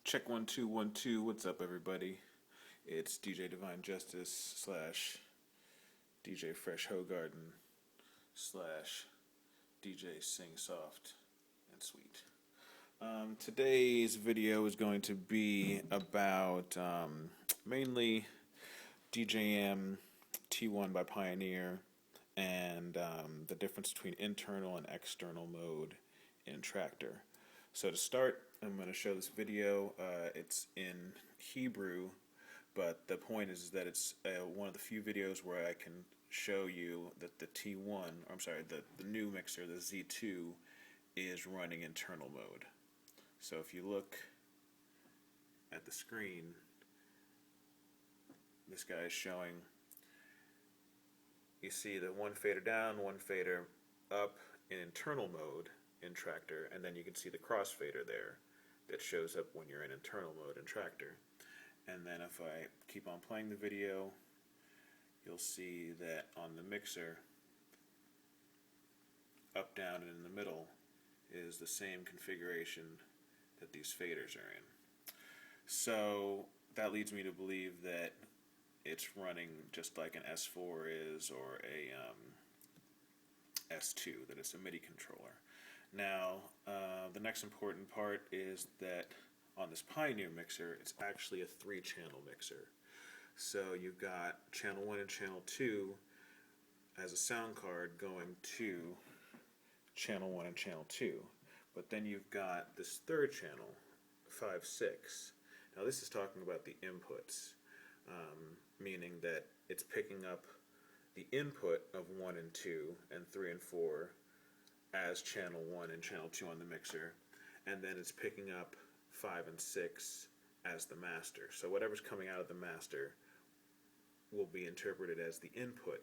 Check 1 2 1 2. What's up, everybody? It's DJ Divine Justice slash DJ Fresh Hogarden slash DJ Sing Soft and Sweet. Today's video is going to be about mainly DJM T1 by Pioneer and the difference between internal and external mode in Traktor. So to start, I'm going to show this video. It's in Hebrew, but the point is that it's one of the few videos where I can show you that the T1, or I'm sorry, the new mixer, the Z2, is running internal mode. So if you look at the screen, this guy is showing, you see that one fader down, one fader up in internal mode in Traktor, and then you can see the crossfader there that shows up when you're in internal mode in Traktor. And then if I keep on playing the video, you'll see that on the mixer, up, down, and in the middle is the same configuration that these faders are in. So that leads me to believe that it's running just like an S4 is, or a S2, that it's a MIDI controller. Now, the next important part is that on this Pioneer mixer, it's actually a 3-channel mixer. So you've got channel 1 and channel 2 as a sound card going to channel 1 and channel 2. But then you've got this third channel, 5 6. Now this is talking about the inputs, meaning that it's picking up the input of 1 and 2 and 3 and 4 as channel 1 and channel 2 on the mixer, and then it's picking up 5 and 6 as the master. So whatever's coming out of the master will be interpreted as the input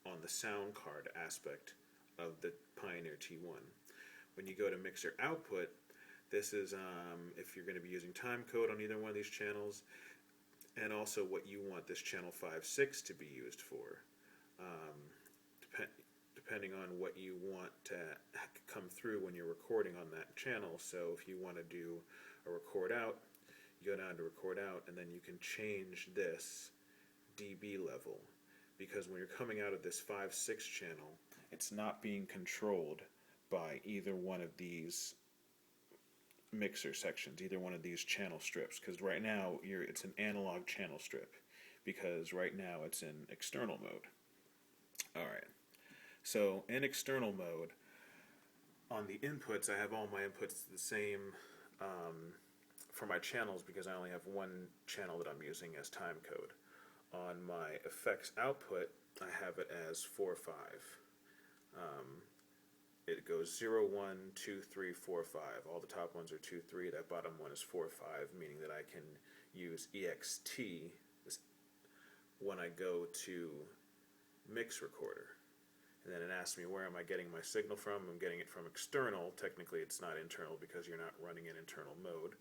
on the sound card aspect of the Pioneer T1. When you go to mixer output, this is if you're going to be using time code on either one of these channels, and also what you want this channel 5 6 to be used for. Depending on what you want to come through when you're recording on that channel. So if you want to do a record out, you go down to record out, and then you can change this dB level, because when you're coming out of this 5 6 channel, it's not being controlled by either one of these mixer sections, either one of these channel strips, because right now it's an analog channel strip, because right now it's in external mode. Alright, so in external mode, on the inputs, I have all my inputs the same for my channels, because I only have one channel that I'm using as time code. On my effects output, I have it as 4 5. It goes 0 1 2 3 4 5. All the top ones are 2 3. That bottom one is 4 5, meaning that I can use EXT when I go to mix recorder. And then it asks me, where am I getting my signal from? I'm getting it from external. Technically it's not internal because you're not running in internal mode.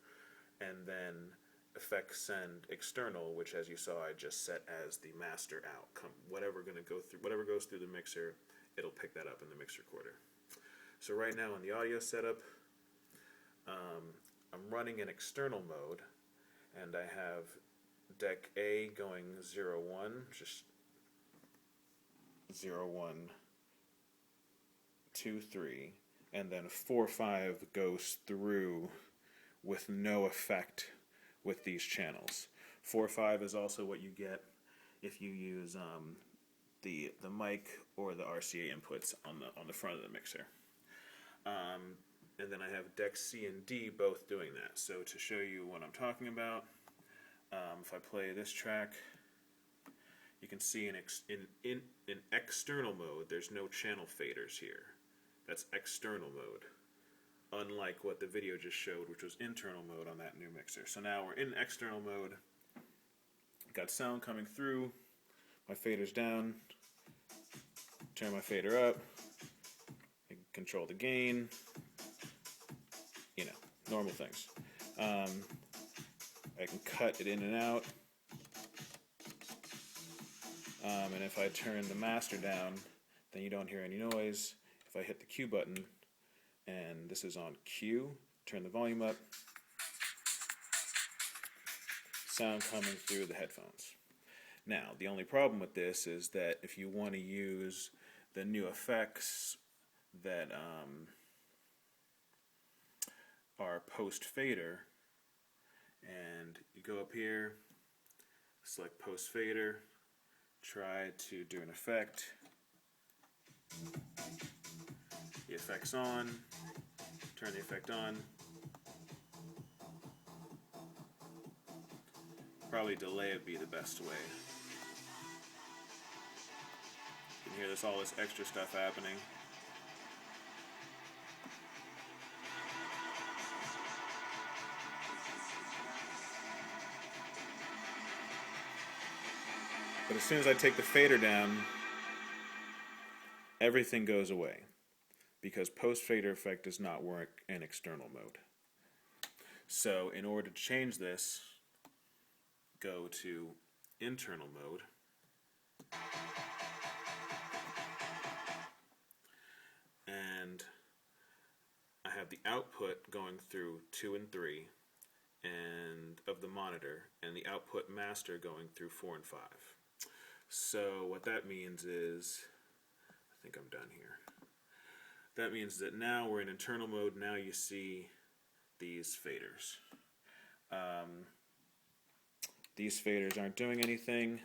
And then effects send external, which, as you saw, I just set as the master out. Whatever goes through the mixer, it'll pick that up in the mix recorder. So right now in the audio setup, I'm running in external mode, and I have deck A going 0 1, just 0 1 2 3, and then 4 5 goes through with no effect with these channels. 4 5 is also what you get if you use the mic or the RCA inputs on the front of the mixer. And then I have deck C and D both doing that. So to show you what I'm talking about, if I play this track, you can see in external mode there's no channel faders here. That's external mode, unlike what the video just showed, which was internal mode on that new mixer. So now we're in external mode, got sound coming through, my fader's down, turn my fader up, I can control the gain, normal things. I can cut it in and out, and if I turn the master down, then you don't hear any noise. If I hit the Q button, and this is on Q, turn the volume up, sound coming through the headphones. Now, the only problem with this is that if you want to use the new effects that are post-fader, and you go up here, select post-fader, try to do an effect, the effect's on, turn the effect on, probably delay would be the best way. You can hear all this extra stuff happening. But as soon as I take the fader down, everything goes away, because post-fader effect does not work in external mode. So in order to change this, go to internal mode, and I have the output going through 2 and 3 and of the monitor, and the output master going through 4 and 5. So what that means is, I think I'm done here. That means that now we're in internal mode. Now you see these faders. These faders aren't doing anything.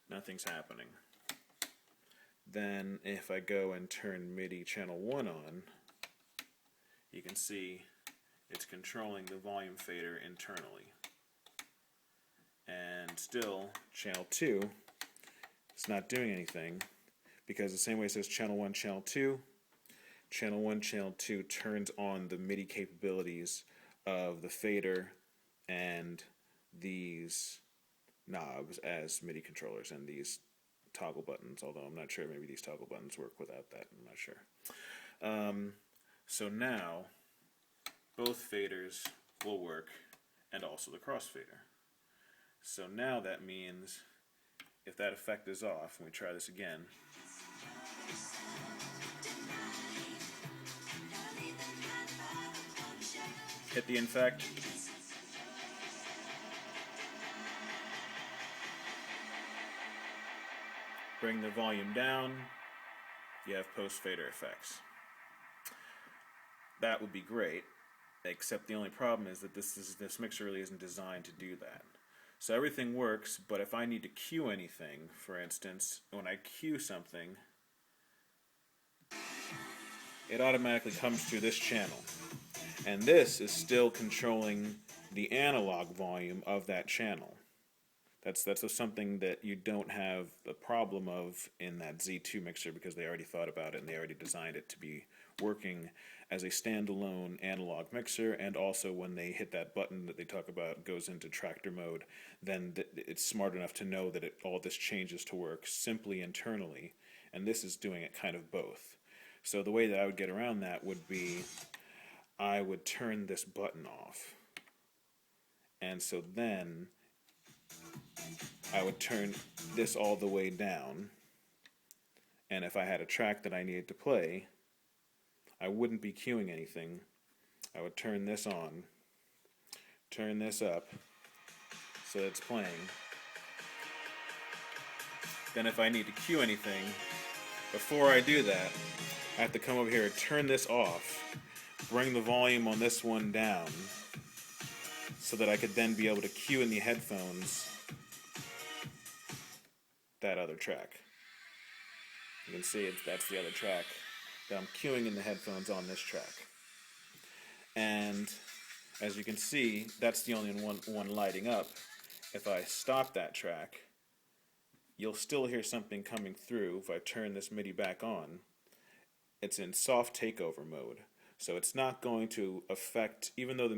Nothing's happening. Then if I go and turn MIDI channel 1 on, you can see it's controlling the volume fader internally. And still, channel 2, it's not doing anything, because the same way it says channel 1, channel 2, channel 1, channel 2 turns on the MIDI capabilities of the fader and these knobs as MIDI controllers and these toggle buttons, although I'm not sure, maybe these toggle buttons work without that, I'm not sure. So now both faders will work, and also the crossfader. So now that means if that effect is off, and we try this again, hit the effect, bring the volume down, you have post-fader effects. That would be great, except the only problem is that this mixer really isn't designed to do that. So everything works, but if I need to cue anything, for instance, when I cue something, it automatically comes through this channel. And this is still controlling the analog volume of that channel. That's something that you don't have the problem of in that Z2 mixer, because they already thought about it and they already designed it to be working as a standalone analog mixer, and also when they hit that button that they talk about goes into Traktor mode, then it's smart enough to know that all this changes to work simply internally, and this is doing it kind of both. So the way that I would get around that would be I would turn this button off, and so then I would turn this all the way down, and if I had a track that I needed to play, I wouldn't be cueing anything. I would turn this on, turn this up so that it's playing. Then if I need to cue anything, before I do that, I have to come over here and turn this off, bring the volume on this one down, so that I could then be able to cue in the headphones that other track. You can see that's the other track that I'm cueing in the headphones on this track. And as you can see, that's the only one lighting up. If I stop that track, you'll still hear something coming through. If I turn this MIDI back on, it's in soft takeover mode. So it's not going to affect, even though the